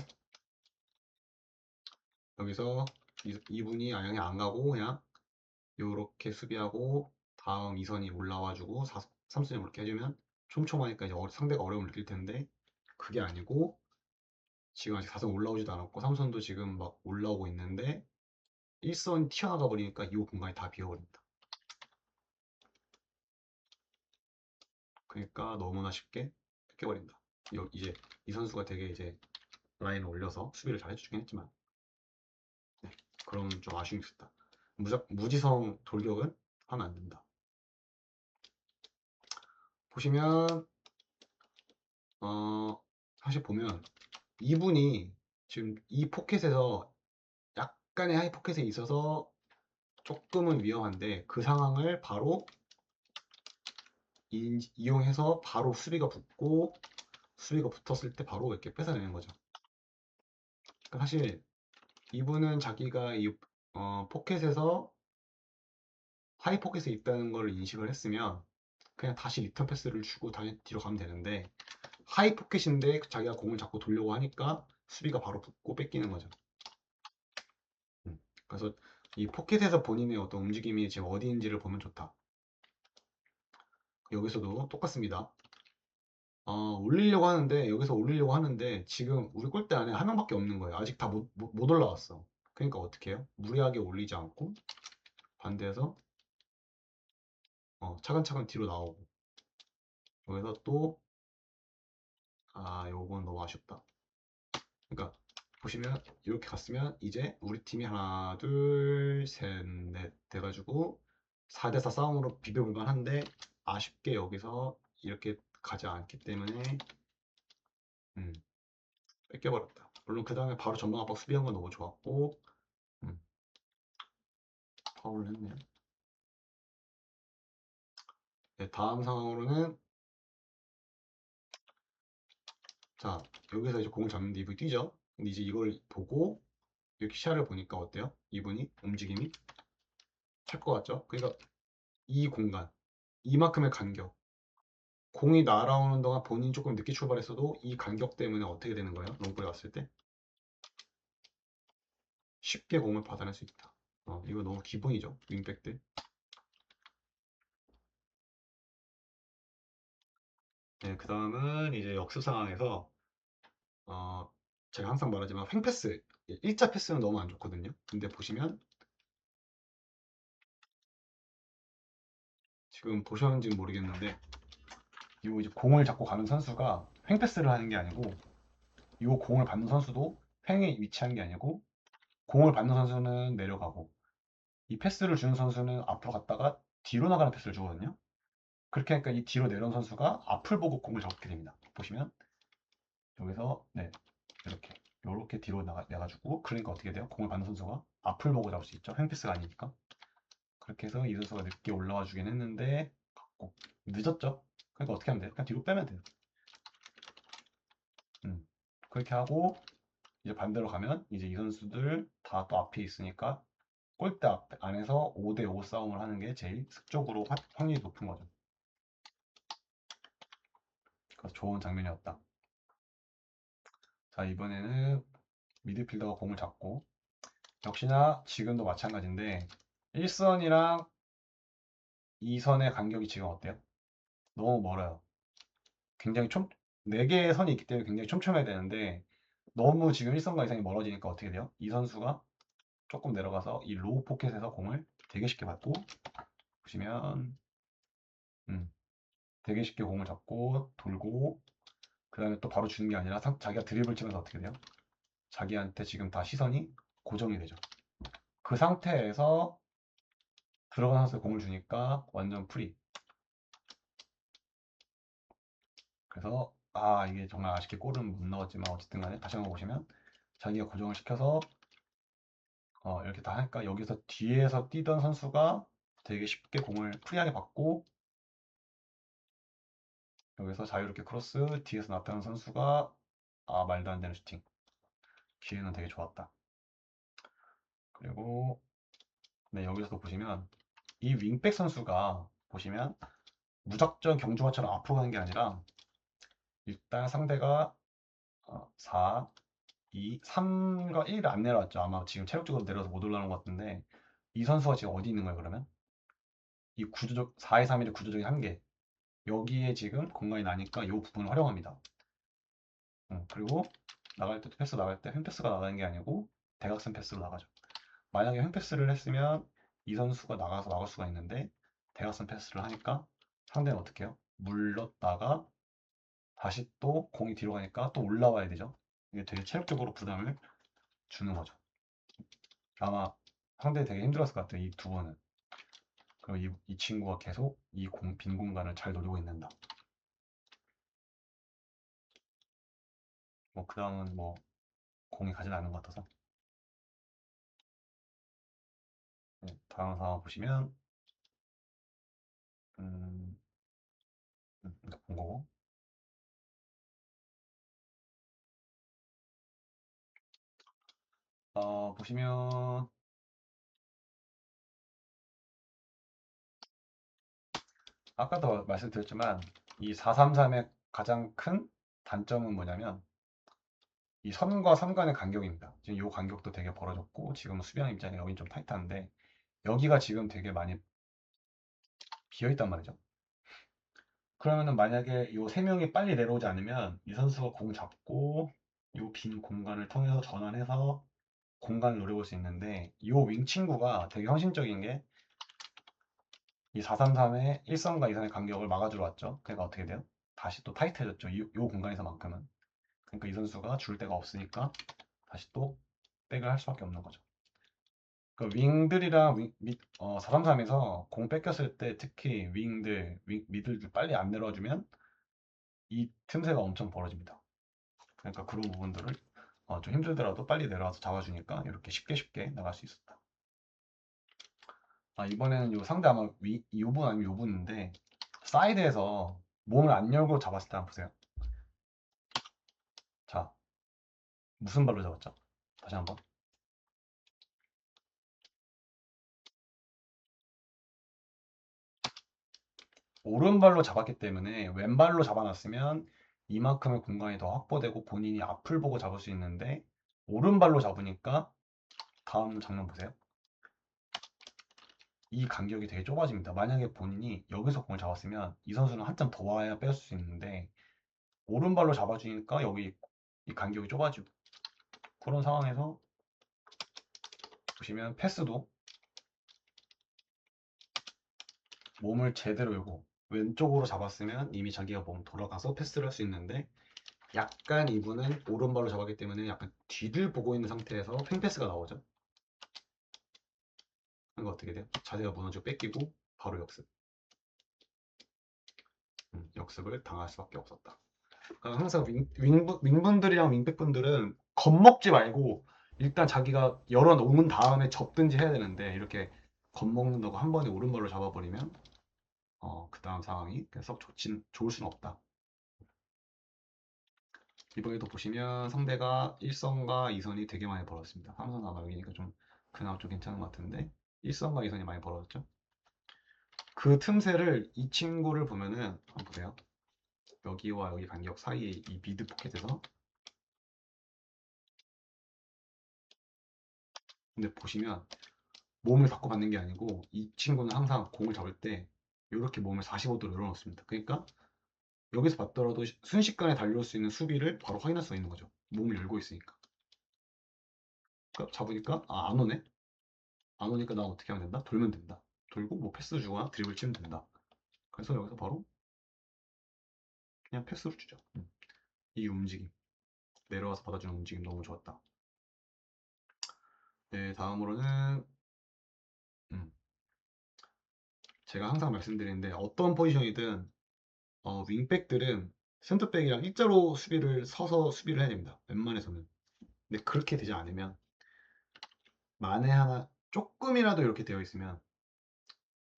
여기서 이분이 아예 안 가고 그냥 요렇게 수비하고 다음 2선이 올라와주고 3선이 이렇게 해주면 촘촘하니까 이제 상대가 어려움을 느낄 텐데 그게 아니고 지금 아직 4선 올라오지도 않았고 3선도 지금 막 올라오고 있는데 1선이 튀어나가 버리니까 이 공간이 다 비어버린다. 그러니까 너무나 쉽게 뺏겨버린다. 이제 이 선수가 되게 이제 라인을 올려서 수비를 잘 해주긴 했지만 네, 그럼 좀 아쉬움이 있었다. 무지성 돌격은 하면 안 된다. 보시면 사실 보면 이분이 지금 이 포켓에서 약간의 하이 포켓에 있어서 조금은 위험한데 그 상황을 바로 이용해서 바로 수비가 붙고 수비가 붙었을 때 바로 이렇게 뺏어내는 거죠. 그러니까 사실 이분은 자기가 이 포켓에서 하이 포켓에 있다는 걸 인식을 했으면 그냥 다시 리턴 패스를 주고 다시 뒤로 가면 되는데 하이 포켓인데 자기가 공을 잡고 돌려고 하니까 수비가 바로 붙고 뺏기는 거죠. 그래서 이 포켓에서 본인의 어떤 움직임이 지금 어디인지를 보면 좋다. 여기서도 똑같습니다. 올리려고 하는데 여기서 올리려고 하는데 지금 우리 골대 안에 한 명밖에 없는 거예요. 아직 다 못 올라왔어. 그러니까 어떻게 해요? 무리하게 올리지 않고 반대해서 차근차근 뒤로 나오고 여기서 또 요건 너무 아쉽다. 그러니까 보시면 이렇게 갔으면 이제 우리 팀이 하나 둘 셋 넷 돼가지고 4대4 싸움으로 비벼볼만 한데 아쉽게 여기서 이렇게 가지 않기 때문에 음, 뺏겨버렸다. 물론 그 다음에 바로 전방 압박 수비한 건 너무 좋았고 음, 파울을 했네요. 네, 다음 상황으로는 자 여기서 이제 공을 잡는데 이분이 뛰죠. 근데 이제 이걸 보고 이렇게 시야를 보니까 어때요? 이분이 움직임이 찰 것 같죠? 그러니까 이 공간 이만큼의 간격 공이 날아오는 동안 본인이 조금 늦게 출발했어도 이 간격 때문에 어떻게 되는 거예요? 롱볼에 왔을 때 쉽게 공을 받아낼 수 있다. 이거 너무 기본이죠. 윙백들. 네, 그 다음은 이제 역습 상황에서 제가 항상 말하지만 횡패스, 일자 패스는 너무 안 좋거든요. 근데 보시면 지금 보셨는지는 모르겠는데 이 이제 공을 잡고 가는 선수가 횡패스를 하는 게 아니고 이 공을 받는 선수도 횡에 위치한 게 아니고 공을 받는 선수는 내려가고 이 패스를 주는 선수는 앞으로 갔다가 뒤로 나가는 패스를 주거든요. 그렇게 하니까 이 뒤로 내려온 선수가 앞을 보고 공을 잡게 됩니다. 보시면 여기서 네 이렇게 뒤로 나가지고 그러니까 어떻게 돼요? 공을 받는 선수가 앞을 보고 잡을 수 있죠. 횡패스가 아니니까. 그렇게 해서 이 선수가 늦게 올라와 주긴 했는데 늦었죠. 그러니까 어떻게 하면 돼요? 그냥 뒤로 빼면 돼요. 그렇게 하고 이제 반대로 가면 이제 이 선수들 다 또 앞에 있으니까 골대 안에서 5대5 싸움을 하는 게 제일 습적으로 확률이 높은 거죠. 그래서 좋은 장면이었다. 자, 이번에는 미드필더가 공을 잡고 역시나 지금도 마찬가지인데 1선이랑 2선의 간격이 지금 어때요? 너무 멀어요. 굉장히 4개의 선이 있기 때문에 굉장히 촘촘해야 되는데 너무 지금 1선과 2선이 멀어지니까 어떻게 돼요? 이 선수가 조금 내려가서 이 로우 포켓에서 공을 되게 쉽게 받고 보시면 되게 쉽게 공을 잡고 돌고 그 다음에 또 바로 주는 게 아니라 자기가 드리블 치면서 어떻게 돼요? 자기한테 지금 다 시선이 고정이 되죠. 그 상태에서 들어간 선수에 공을 주니까 완전 프리. 그래서 이게 정말 아쉽게 골은 못 넣었지만 어쨌든 간에 다시 한번 보시면 자기가 고정을 시켜서 이렇게 다 하니까 여기서 뒤에서 뛰던 선수가 되게 쉽게 공을 프리하게 받고 여기서 자유롭게 크로스 뒤에서 나타난 선수가 말도 안 되는 슈팅. 기회는 되게 좋았다. 그리고 네, 여기서도 보시면 이 윙백 선수가 보시면 무작정 경주마처럼 앞으로 가는 게 아니라 일단 상대가 4, 2, 3과 1을 안 내려왔죠. 아마 지금 체력적으로 내려서 못 올라오는 것 같은데 이 선수가 지금 어디 있는 거예요, 그러면? 이 구조적 4-2-3-1의 구조적인 한계. 여기에 지금 공간이 나니까 이 부분을 활용합니다. 그리고 나갈 때도 패스 나갈 때 횡패스가 나가는 게 아니고 대각선 패스로 나가죠. 만약에 횡패스를 했으면 이 선수가 나가서 나갈 수가 있는데 대각선 패스를 하니까 상대는 어떻게 해요? 물렀다가 다시 또 공이 뒤로 가니까 또 올라와야 되죠. 이게 되게 체력적으로 부담을 주는 거죠. 아마 상대 되게 힘들었을 것 같아요. 이 두 번은. 그리고 이 친구가 계속 빈 공간을 잘 노리고 있는다. 뭐 그 다음은 뭐 공이 가진 않은 것 같아서. 네, 다음 상황 보시면 음, 이거 본 거고. 보시면 아까도 말씀드렸지만 이 4-3-3의 가장 큰 단점은 뭐냐면 이 선과 선 간의 간격입니다. 지금 이 간격도 되게 벌어졌고 지금은 수비형 입장이 여긴 좀 타이트한데 여기가 지금 되게 많이 비어 있단 말이죠. 그러면은 만약에 이 세 명이 빨리 내려오지 않으면 이 선수가 공 잡고 이 빈 공간을 통해서 전환해서 공간을 노려볼 수 있는데 이 윙 친구가 되게 헌신적인 게 이 4-3-3의 1선과 2선의 간격을 막아주러 왔죠. 그러니까 어떻게 돼요? 다시 또 타이트해졌죠. 이 공간에서만큼은. 그러니까 이 선수가 줄 데가 없으니까 다시 또 백을 할 수밖에 없는 거죠. 그 윙들이랑 4-3-3에서 공 뺏겼을 때 특히 미들들 빨리 안 내려와주면 이 틈새가 엄청 벌어집니다. 그러니까 그런 부분들을 좀 힘들더라도 빨리 내려와서 잡아주니까 이렇게 쉽게 쉽게 나갈 수 있었다. 이번에는 요 상대 아마 요 분 아니면 요 분인데 사이드에서 몸을 안 열고 잡았을 때 한번 보세요. 자, 무슨 발로 잡았죠? 다시 한번. 오른발로 잡았기 때문에 왼발로 잡아놨으면 이만큼의 공간이 더 확보되고 본인이 앞을 보고 잡을 수 있는데 오른발로 잡으니까 다음 장면 보세요. 이 간격이 되게 좁아집니다. 만약에 본인이 여기서 공을 잡았으면 이 선수는 한참 더 와야 뺄 수 있는데 오른발로 잡아주니까 여기 이 간격이 좁아지고 그런 상황에서 보시면 패스도 몸을 제대로 열고 왼쪽으로 잡았으면 이미 자기가 몸 돌아가서 패스를 할 수 있는데 약간 이분은 오른발로 잡았기 때문에 약간 뒤를 보고 있는 상태에서 횡패스가 나오죠. 그러니까 어떻게 돼요? 자세가 무너지고 뺏기고 바로 역습. 역습을 당할 수밖에 없었다. 그러니까 항상 윙분들이랑 윙백분들은 겁먹지 말고 일단 자기가 열어놓은 다음에 접든지 해야 되는데 이렇게 겁먹는다고 한 번에 오른발로 잡아버리면 그 다음 상황이 썩 좋을 수는 없다. 이번에도 보시면 상대가 1선과 2선이 되게 많이 벌어졌습니다. 3선 아마 여기니까 좀 그나마 좀 괜찮은 것 같은데 1선과 2선이 많이 벌어졌죠. 그 틈새를 이 친구를 보면은 한번 보세요. 여기와 여기 간격 사이에 이 미드 포켓에서 근데 보시면 몸을 받고 받는 게 아니고 이 친구는 항상 공을 잡을 때 이렇게 몸을 45도로 열어놓습니다. 그러니까 여기서 봤더라도 순식간에 달려올 수 있는 수비를 바로 확인할 수 있는 거죠. 몸을 열고 있으니까. 그러니까 잡으니까 안 오네? 안 오니까 나 어떻게 하면 된다? 돌면 된다. 돌고 뭐 패스 주거나 드리블 치면 된다. 그래서 여기서 바로 그냥 패스로 주죠. 이 움직임, 내려와서 받아주는 움직임 너무 좋았다. 네, 다음으로는 제가 항상 말씀드리는데 어떤 포지션이든 윙백들은 센터백이랑 일자로 수비를 서서 수비를 해야 됩니다. 웬만해서는. 근데 그렇게 되지 않으면 만에 하나 조금이라도 이렇게 되어 있으면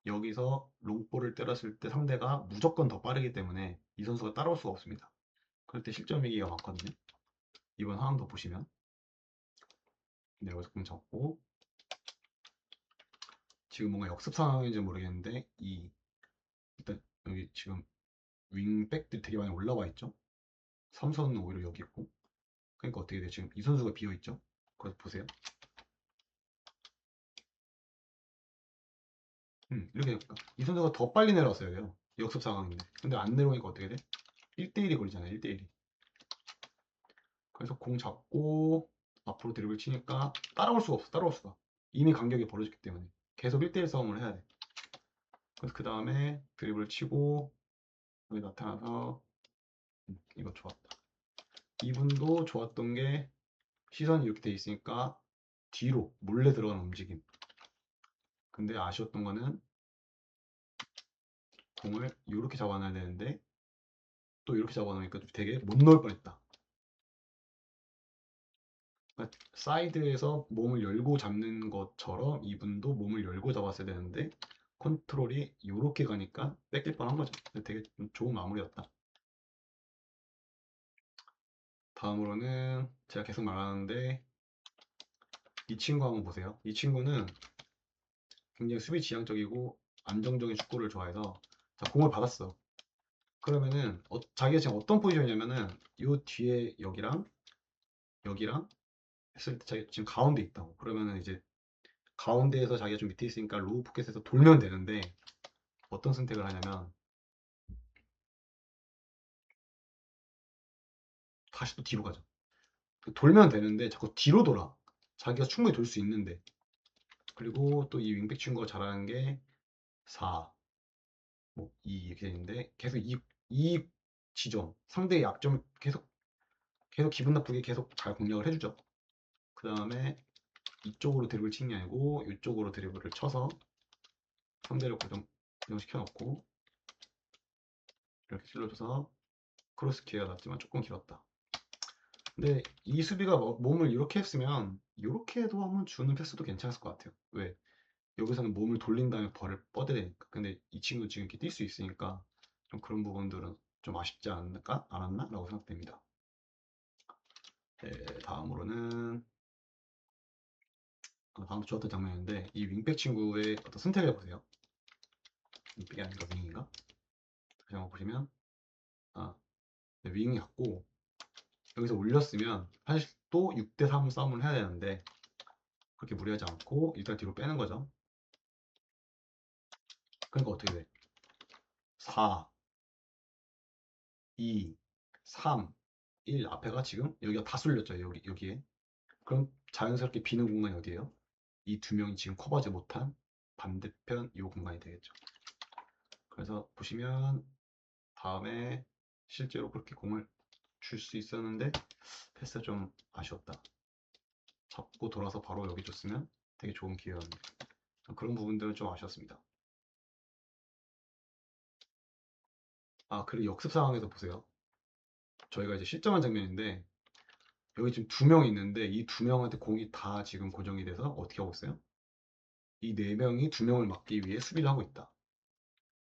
여기서 롱볼을 때렸을 때 상대가 무조건 더 빠르기 때문에 이 선수가 따라올 수가 없습니다. 그럴 때 실점 위기가 많거든요. 이번 상황도 보시면 네, 여기서 공 잡고 지금 뭔가 역습 상황인지 모르겠는데 일단 여기 지금 윙백들이 되게 많이 올라와 있죠. 삼선은 오히려 여기 있고 그러니까 어떻게 돼요? 지금 이 선수가 비어 있죠. 그래서 보세요. 이렇게 되니까 이 선수가 더 빨리 내려왔어야 돼요. 역습 상황인데 근데 안 내려오니까 어떻게 돼? 1대1이 걸리잖아요. 1대1이. 그래서 공 잡고 앞으로 드리블 치니까 따라올 수가 없어. 따라올 수가. 이미 간격이 벌어졌기 때문에 계속 1대1 싸움을 해야 돼. 그래서 그 다음에 드리블 치고 여기 나타나서 이거 좋았다. 이분도 좋았던 게 시선이 이렇게 돼 있으니까 뒤로 몰래 들어가는 움직임. 근데 아쉬웠던 거는 공을 이렇게 잡아놔야 되는데 또 이렇게 잡아놓으니까 되게 못 넣을 뻔했다. 그러니까 사이드에서 몸을 열고 잡는 것처럼 이분도 몸을 열고 잡았어야 되는데 컨트롤이 이렇게 가니까 뺏길 뻔한 거죠. 되게 좋은 마무리였다. 다음으로는 제가 계속 말하는데 이 친구 한번 보세요. 이 친구는 굉장히 수비 지향적이고 안정적인 축구를 좋아해서 자, 공을 받았어. 그러면은 자기가 지금 어떤 포지션이냐면은 요 뒤에 여기랑 했을 때 자기 지금 가운데 있다고. 그러면은 이제 가운데에서 자기가 좀 밑에 있으니까 로우 포켓에서 돌면 되는데 어떤 선택을 하냐면 다시 또 뒤로 가죠. 돌면 되는데 자꾸 뒤로 돌아. 자기가 충분히 돌 수 있는데. 그리고 또 이 윙백 친구가 잘하는 게 4, 뭐 2 이렇게 되는데 계속 이 지점, 상대의 약점 계속 기분 나쁘게 계속 잘 공략을 해주죠. 그 다음에 이쪽으로 드리블 치는 게 아니고 이쪽으로 드리블을 쳐서 상대를 고정시켜 놓고 이렇게 찔러줘서 크로스 기회가 났지만 조금 길었다. 근데 이 수비가 몸을 이렇게 했으면 이렇게 해도 한번 주는 패스도 괜찮았을 것 같아요. 왜? 여기서는 몸을 돌린 다음에 벌을 뻗어야 되니까. 근데 이 친구 지금 이렇게 뛸 수 있으니까 좀 그런 부분들은 좀 아쉽지 않았나? 라고 생각됩니다. 네, 다음으로는 방금 좋았던 장면인데 이 윙백 친구의 어떤 선택을 해보세요. 윙백이 아닌가 윙인가? 다시 한번 보시면 아, 네, 윙이 같고 여기서 올렸으면 사실 또 6대3 싸움을 해야 되는데 그렇게 무리하지 않고 일단 뒤로 빼는 거죠. 그러니까 어떻게 돼? 4, 2, 3, 1 앞에가 지금 여기가 다 쏠렸죠. 여기에. 그럼 자연스럽게 비는 공간이 어디예요? 이 두 명이 지금 커버하지 못한 반대편 이 공간이 되겠죠. 그래서 보시면 다음에 실제로 그렇게 공을 줄 수 있었는데 패스가 좀 아쉬웠다. 잡고 돌아서 바로 여기 줬으면 되게 좋은 기회였는데 그런 부분들은 좀 아쉬웠습니다. 아, 그리고 역습 상황에서 보세요. 저희가 이제 실점한 장면인데 여기 지금 두 명 있는데 이 두 명한테 공이 다 지금 고정이 돼서 어떻게 하고 있어요? 이 네 명이 두 명을 막기 위해 수비를 하고 있다.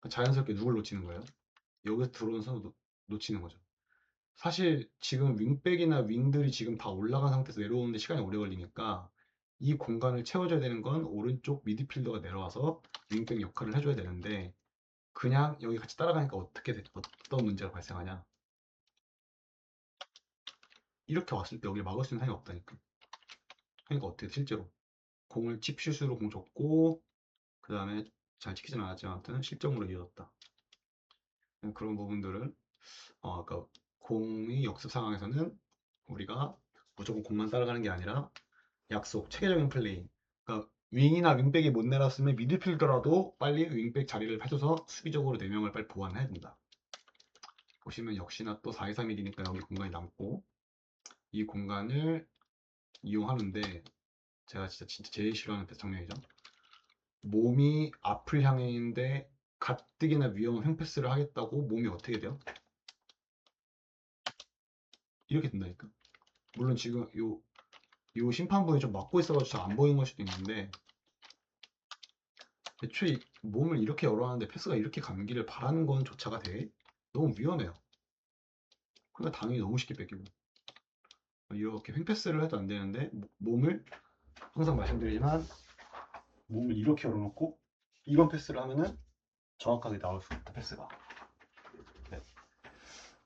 자연스럽게 누굴 놓치는 거예요? 여기서 들어오는 선수 놓치는 거죠. 사실 지금 윙백이나 윙들이 지금 다 올라간 상태에서 내려오는데 시간이 오래 걸리니까 이 공간을 채워줘야 되는 건 오른쪽 미드필더가 내려와서 윙백 역할을 해줘야 되는데 그냥 여기 같이 따라가니까 어떤 문제가 발생하냐? 이렇게 왔을 때 여기를 막을 수 있는 사람이 없다니까. 그러니까 어떻게 실제로 공을 칩슛으로 공 줬고 그 다음에 잘 지키진 않았지만 아무튼 실점으로 이어졌다. 그런 부분들은 아까 공이 역습 상황에서는 우리가 무조건 공만 따라가는 게 아니라 약속, 체계적인 플레이. 그러니까 윙이나 윙백이 못 내렸으면 미드필더라도 빨리 윙백 자리를 해줘서 수비적으로 4명을 빨리 보완해야 된다. 보시면 역시나 또 423일이니까 여기 공간이 남고, 이 공간을 이용하는데 제가 진짜 제일 싫어하는 장면이죠. 몸이 앞을 향해 있는데 가뜩이나 위험한 횡패스를 하겠다고 몸이 어떻게 돼요? 이렇게 된다니까. 물론 지금 요 심판분이 좀 막고 있어가지고 잘 안 보이는 걸 수도 있는데, 애초에 몸을 이렇게 열어놨는데 패스가 이렇게 감기를 바라는 건 조차가 돼? 너무 위험해요. 그러니까 당연히 너무 쉽게 뺏기고, 이렇게 횡패스를 해도 안 되는데 몸을, 항상 말씀드리지만 몸을 이렇게 열어놓고 이런 패스를 하면은 정확하게 나올 수 있다, 패스가. 네.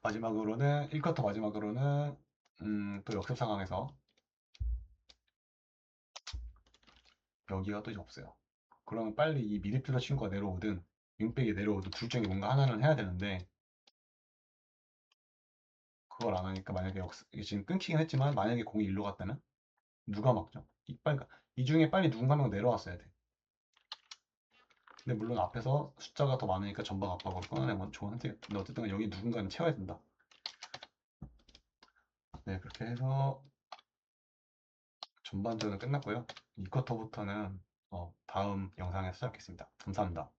마지막으로는 1쿼터 마지막으로는 또 역습 상황에서 여기가 또 이제 없어요. 그러면 빨리 이 미드필더 친구가 내려오든 윙백이 내려오든 둘 중에 뭔가 하나는 해야 되는데, 그걸 안 하니까 만약에 이게 지금 끊기긴 했지만 만약에 공이 일로 갔다면 누가 막죠? 이 중에 빨리 누군가 한 명 내려왔어야 돼. 근데 물론 앞에서 숫자가 더 많으니까 전방 압박으로 끊어내는 건 좋은 선택. 근데 어쨌든 여기 누군가는 채워야 된다. 네, 그렇게 해서 전반전은 끝났고요. 2쿼터부터는 다음 영상에서 시작하겠습니다. 감사합니다.